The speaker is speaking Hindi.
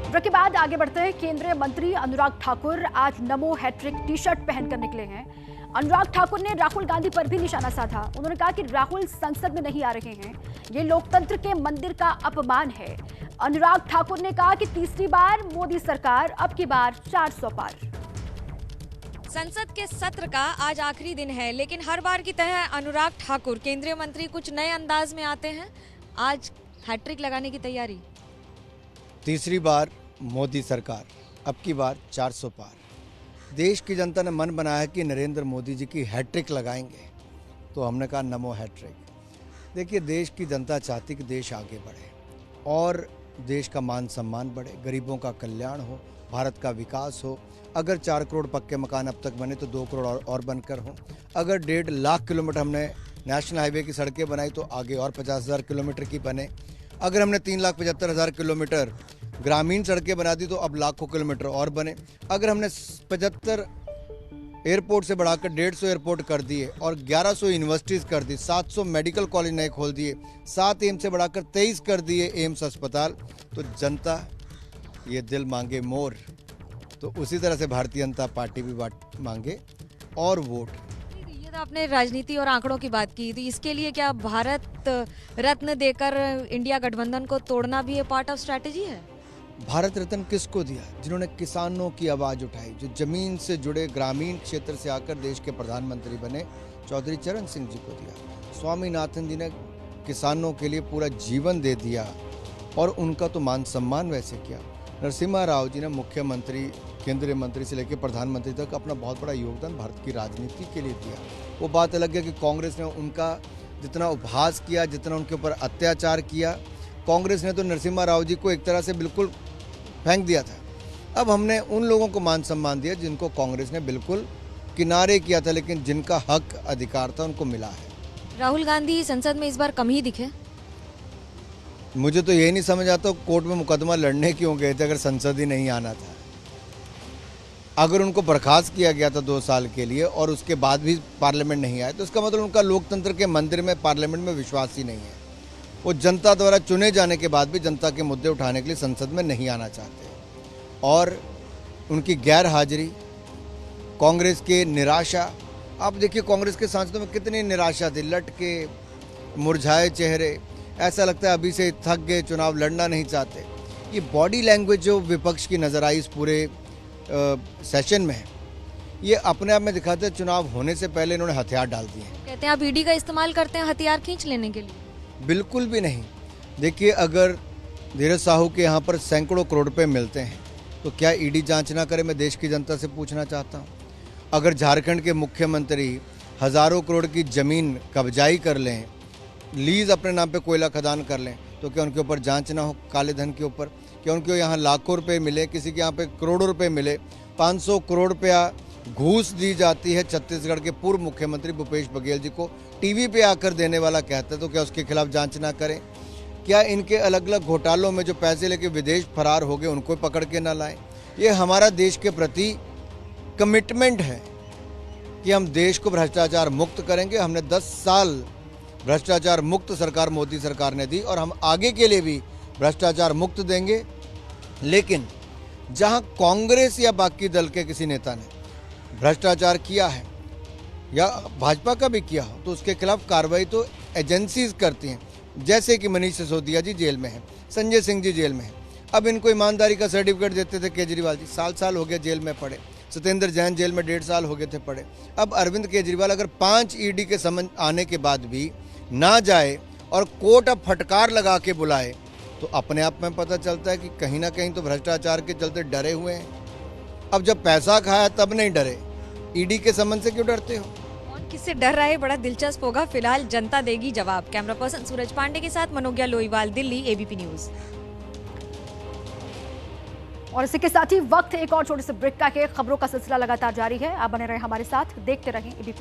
के बाद आगे बढ़ते हैं। केंद्रीय मंत्री अनुराग ठाकुर आज नमो हैट्रिक टी शर्ट पहनकर निकले हैं। अनुराग ठाकुर ने राहुल गांधी पर भी निशाना साधा। उन्होंने कहा कि राहुल संसद में नहीं आ रहे हैं, ये लोकतंत्र के मंदिर का अपमान है। अनुराग ठाकुर ने कहा कि तीसरी बार मोदी सरकार, अब की बार 400 पार। संसद के सत्र का आज आखिरी दिन है, लेकिन हर बार की तरह अनुराग ठाकुर केंद्रीय मंत्री कुछ नए अंदाज में आते हैं। आज हैट्रिक लगाने की तैयारी। तीसरी बार मोदी सरकार, अब की बार 400 पार। देश की जनता ने मन बनाया है कि नरेंद्र मोदी जी की हैट्रिक लगाएंगे, तो हमने कहा नमो हैट्रिक। देखिए, देश की जनता चाहती कि देश आगे बढ़े और देश का मान सम्मान बढ़े, गरीबों का कल्याण हो, भारत का विकास हो। अगर 4 करोड़ पक्के मकान अब तक बने तो 2 करोड़ और बनकर हों। अगर 1.5 लाख किलोमीटर हमने नेशनल हाईवे की सड़कें बनाई तो आगे और 50,000 किलोमीटर की बने। अगर हमने 3,75,000 किलोमीटर ग्रामीण सड़कें बना दी तो अब लाखों किलोमीटर और बने। अगर हमने 75 एयरपोर्ट से बढ़ाकर 150 एयरपोर्ट कर दिए और 1100 यूनिवर्सिटीज़ कर दी, 700 मेडिकल कॉलेज नए खोल दिए, 7 एम्स से बढ़ाकर 23 कर दिए एम्स अस्पताल, तो जनता ये दिल मांगे मोर, तो उसी तरह से भारतीय जनता पार्टी भी मांगे और वोट। ये तो आपने राजनीति और आंकड़ों की बात की, तो इसके लिए क्या भारत रत्न देकर इंडिया गठबंधन को तोड़ना भी पार्ट ऑफ स्ट्रैटेजी है? भारत रत्न किसको दिया? जिन्होंने किसानों की आवाज़ उठाई, जो जमीन से जुड़े ग्रामीण क्षेत्र से आकर देश के प्रधानमंत्री बने, चौधरी चरण सिंह जी को दिया। स्वामीनाथन जी ने किसानों के लिए पूरा जीवन दे दिया और उनका तो मान सम्मान वैसे किया। नरसिम्हा राव जी ने मुख्यमंत्री, केंद्रीय मंत्री से लेकर प्रधानमंत्री तक अपना बहुत बड़ा योगदान भारत की राजनीति के लिए दिया। वो बात अलग है कि कांग्रेस ने उनका जितना उपहास किया, जितना उनके ऊपर अत्याचार किया, कांग्रेस ने तो नरसिम्हा राव जी को एक तरह से बिल्कुल फेंक दिया था। अब हमने उन लोगों को मान सम्मान दिया जिनको कांग्रेस ने बिल्कुल किनारे किया था, लेकिन जिनका हक अधिकार था उनको मिला है। राहुल गांधी संसद में इस बार कम ही दिखे। मुझे तो यही नहीं समझ आता कोर्ट में मुकदमा लड़ने क्यों गए थे अगर संसद ही नहीं आना था। अगर उनको बर्खास्त किया गया था 2 साल के लिए और उसके बाद भी पार्लियामेंट नहीं आया, तो इसका मतलब उनका लोकतंत्र के मंदिर में, पार्लियामेंट में विश्वास ही नहीं है। वो जनता द्वारा चुने जाने के बाद भी जनता के मुद्दे उठाने के लिए संसद में नहीं आना चाहते और उनकी गैर हाजिरी, कांग्रेस की निराशा। आप देखिए कांग्रेस के सांसदों में कितनी निराशा थी, लटके मुरझाए चेहरे, ऐसा लगता है अभी से थक गए, चुनाव लड़ना नहीं चाहते। ये बॉडी लैंग्वेज जो विपक्ष की नज़र आई इस पूरे सेशन में, ये अपने आप में दिखाते हैं चुनाव होने से पहले इन्होंने हथियार डाल दिए। कहते हैं आप ईडी का इस्तेमाल करते हैं हथियार खींच लेने के लिए। बिल्कुल भी नहीं। देखिए, अगर धीरज साहू के यहाँ पर सैकड़ों करोड़ रुपए मिलते हैं तो क्या ईडी जांच ना करे? मैं देश की जनता से पूछना चाहता हूँ। अगर झारखंड के मुख्यमंत्री हज़ारों करोड़ की ज़मीन कब्जाई कर लें, लीज अपने नाम पे कोयला खदान कर लें, तो क्या उनके ऊपर जांच ना हो? काले धन के ऊपर क्या उनको यहाँ लाखों रुपए मिले, किसी के यहाँ पे करोड़ों रुपए मिले, 500 करोड़ रुपया घूस दी जाती है छत्तीसगढ़ के पूर्व मुख्यमंत्री भूपेश बघेल जी को, टीवी पे आकर देने वाला कहता है, तो क्या उसके खिलाफ जांच ना करें? क्या इनके अलग अलग घोटालों में जो पैसे लेके विदेश फरार हो गए उनको पकड़ के ना लाएं? ये हमारा देश के प्रति कमिटमेंट है कि हम देश को भ्रष्टाचार मुक्त करेंगे। हमने 10 साल भ्रष्टाचार मुक्त सरकार मोदी सरकार ने दी और हम आगे के लिए भी भ्रष्टाचार मुक्त देंगे। लेकिन जहां कांग्रेस या बाकी दल के किसी नेता ने भ्रष्टाचार किया है या भाजपा का भी किया हो, तो उसके खिलाफ कार्रवाई तो एजेंसीज करती हैं। जैसे कि मनीष सिसोदिया जी जेल में हैं, संजय सिंह जी जेल में हैं। अब इनको ईमानदारी का सर्टिफिकेट देते थे केजरीवाल जी, साल हो गया जेल में पड़े। सत्येंद्र जैन जेल में 1.5 साल हो गए थे पड़े। अब अरविंद केजरीवाल अगर 5 ईडी के समन आने के बाद भी ना जाए और कोर्ट अब फटकार लगा के बुलाए, तो अपने आप में पता चलता है कि कहीं ना कहीं तो भ्रष्टाचार के चलते डरे हुए हैं। अब जब पैसा खाया तब नहीं डरे, ईडी के समन से क्यों डरते हो? कौन किससे डर रहा है, बड़ा दिलचस्प होगा। फिलहाल जनता देगी जवाब। कैमरा पर्सन सूरज पांडे के साथ मनोज्ञा लोईवाल, दिल्ली, एबीपी न्यूज। और इसी के साथ ही वक्त एक और छोटे से ब्रेक का के खबरों का सिलसिला लगातार जारी है। आप बने रहे हमारे साथ, देखते रहें एबीपी।